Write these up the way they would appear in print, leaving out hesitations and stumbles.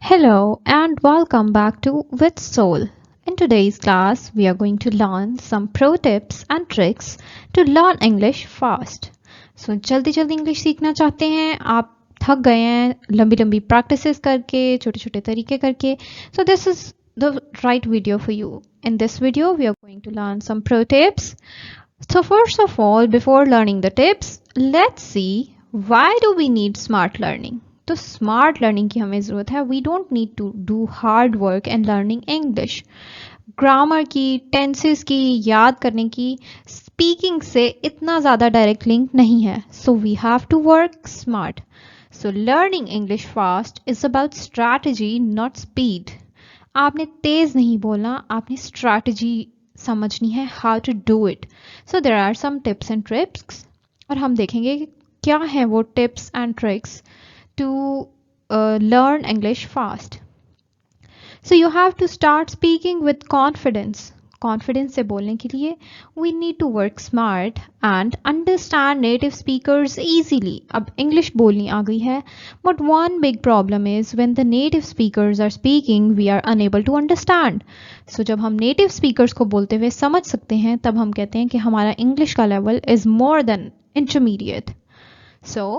Hello and welcome back to WITSOL. In today's class, we are going to learn some pro tips and tricks to learn English fast. So जल्दी जल्दी English सीखना चाहते हैं आप, थक गए हैं लंबी लंबी प्रैक्टिसेस करके, छोटे छोटे तरीके करके. So this is the right video for you. In this video, we are going to learn some pro tips. So first of all, before learning the tips, let's see why do we need smart learning. तो smart learning की हमें ज़रूरत है. We don't need to do hard work and learning English. Grammar की, tenses की याद करने की, स्पीकिंग से इतना ज़्यादा डायरेक्ट लिंक नहीं है. So we have to work smart. So learning English fast is about strategy not speed. आपने तेज़ नहीं बोलना, आपने स्ट्रैटेजी समझनी है, how to do it. So there are some tips and tricks और हम देखेंगे कि क्या हैं वो tips and tricks to learn English fast. So you have to start speaking with confidence. Confidence से बोलने के लिए we need to work smart and understand native speakers easily. अब English बोलनी आ गई है, but one big problem is when the native speakers are speaking, we are unable to understand. So जब हम native speakers को बोलते हुए समझ सकते हैं, तब हम कहते हैं कि हमारा English का level is more than intermediate. So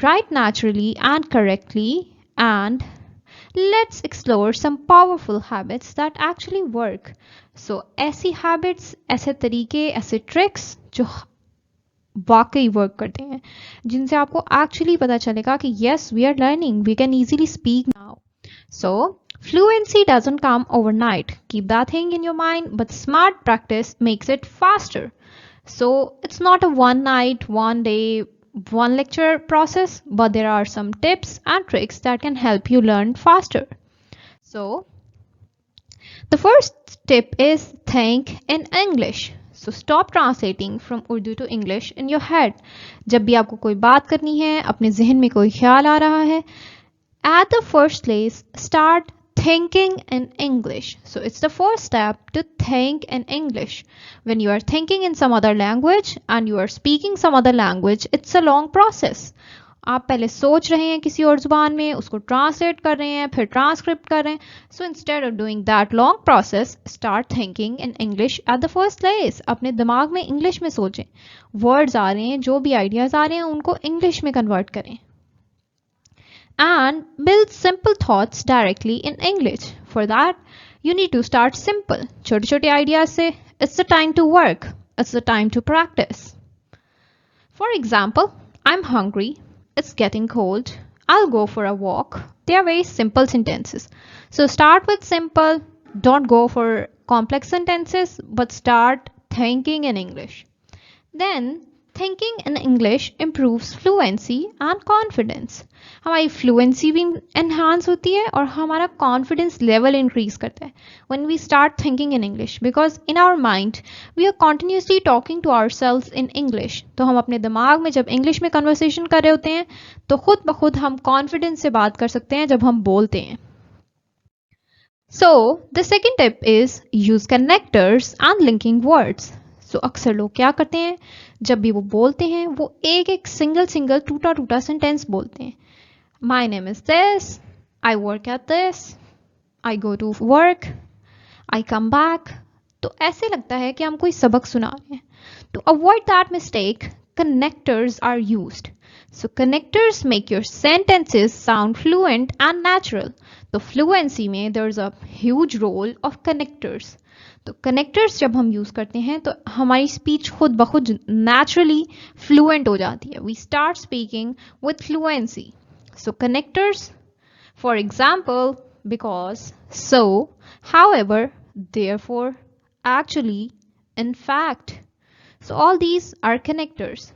write naturally and correctly, and let's explore some powerful habits that actually work. So ऐसी habits, ऐसे तरीके, ऐसे tricks जो वाकई वर्क करते हैं, जिनसे आपको actually पता चलेगा कि yes, we are learning, we can easily speak now. So fluency doesn't come overnight. Keep that thing in your mind, but smart practice makes it faster. So it's not a one night, one day, one lecture process, but there are some tips and tricks that can help you learn faster. So the first tip is think in English. So stop translating from Urdu to English in your head. जब भी आपको कोई बात करनी है, अपने जहन में कोई ख्याल आ रहा है, at the first place start thinking in English. So it's the first step to think in English. When you are thinking in some other language and you are speaking some other language, it's a long process. आप पहले सोच रहे हैं किसी और ज़ुबान में, उसको ट्रांसलेट कर रहे हैं, फिर ट्रांसक्रिप्ट कर रहे हैं. So instead of doing that long process, start thinking in English at the first place. अपने दिमाग में इंग्लिश में सोचें. वर्ड्स आ रहे हैं, जो भी आइडियाज़ आ रहे हैं, उनको इंग्लिश में कन्वर्ट करें. And build simple thoughts directly in English. For that, you need to start simple. छोटे छोटे ideas से. It's the time to work. It's the time to practice. For example, I'm hungry. It's getting cold. I'll go for a walk. They are very simple sentences. So start with simple. Don't go for complex sentences, but start thinking in English. Then thinking in English improves fluency and confidence. हमारी fluency भी enhance होती है और हमारा confidence level increase करता है when we start thinking in English, because in our mind we are continuously talking to ourselves in English. तो हम अपने दिमाग में जब English में conversation कर रहे होते हैं, तो खुद ब खुद हम confidence से बात कर सकते हैं जब हम बोलते हैं. So the second tip is use connectors and linking words. So अक्सर लोग क्या करते हैं, जब भी वो बोलते हैं, वो एक एक सिंगल टूटा टूटा सेंटेंस बोलते हैं. My name is this, I work at this, I go to work, I come back. तो ऐसे लगता है कि हम कोई सबक सुना रहे हैं. To avoid that mistake, connectors are used. So connectors make your sentences sound fluent and natural. तो fluency में there's a huge role of connectors. तो कनेक्टर्स जब हम यूज़ करते हैं तो हमारी स्पीच खुद ब खुद नेचुरली फ्लुएंट हो जाती है. We start speaking with fluency. So connectors, for example, because, so, however, therefore, actually, in fact. So all these are connectors.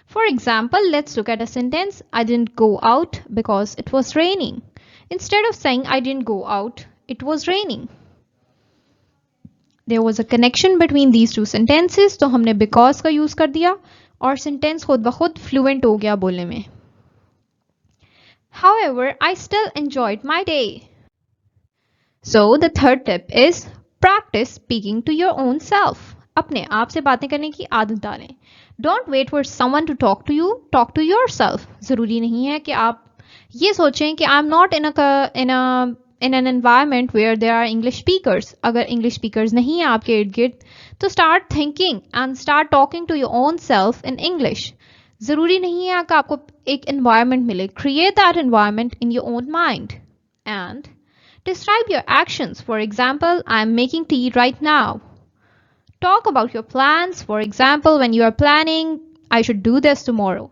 For example, let's look at a sentence. I didn't go out because it was raining. Instead of saying I didn't go out, it was raining. There was a connection between these two sentences, तो हमने because का use कर दिया और sentence खुद ब खुद fluent हो गया बोलने में. However, I still enjoyed my day. So the third tip is practice speaking to your own self. अपने आप से बातें करने की आदत डालें. Don't wait for someone to talk to yourself. ज़रूरी नहीं है कि आप ये सोचें कि I am not in an environment where there are English speakers. अगर इंग्लिश स्पीकर्स नहीं है आपके इर्द गिर्द तो start thinking and start talking to your own self in English. ज़रूरी नहीं है कि आपको एक एनवायरनमेंट मिले. Create that environment in your own mind and describe your actions. For example, I am making tea right now. Talk about your plans. For example, when you are planning, I should do this tomorrow.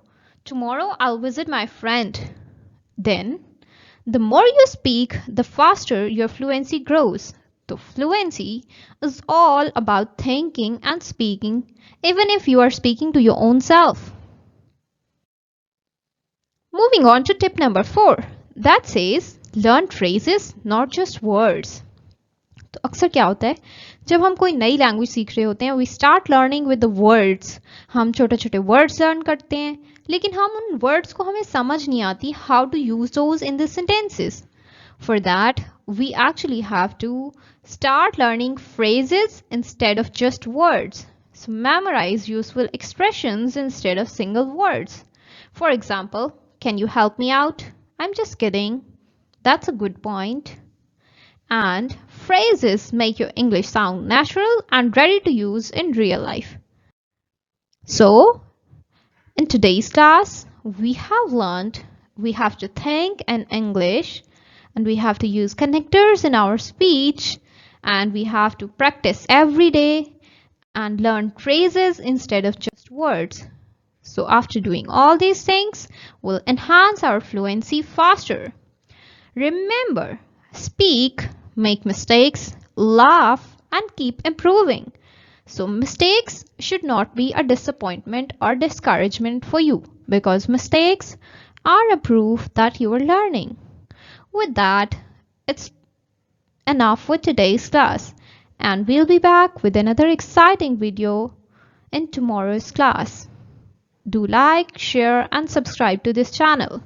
Tomorrow I'll visit my friend. Then, the more you speak, the faster your fluency grows. So, fluency is all about thinking and speaking, even if you are speaking to your own self. Moving on to tip number 4, that says learn phrases, not just words. तो अक्सर क्या होता है जब हम कोई नई language सीख रहे होते हैं we start learning with the words. हम छोटे छोटे वर्ड्स लर्न करते हैं लेकिन हम उन वर्ड्स को हमें समझ नहीं आती how to use those in the sentences. For that we actually have to start learning phrases instead of just words. So memorize useful expressions instead of single words. For example, can you help me out? I'm just kidding. That's a good point. And phrases make your English sound natural and ready to use in real life. So, in today's class, we have learned we have to think in English and we have to use connectors in our speech and we have to practice every day and learn phrases instead of just words. So, after doing all these things, we'll enhance our fluency faster. Remember, speak, make mistakes, laugh, and keep improving. So, mistakes should not be a disappointment or discouragement for you because mistakes are a proof that you are learning. With that, it's enough for today's class, and we'll be back with another exciting video in tomorrow's class. Do like, share, and subscribe to this channel.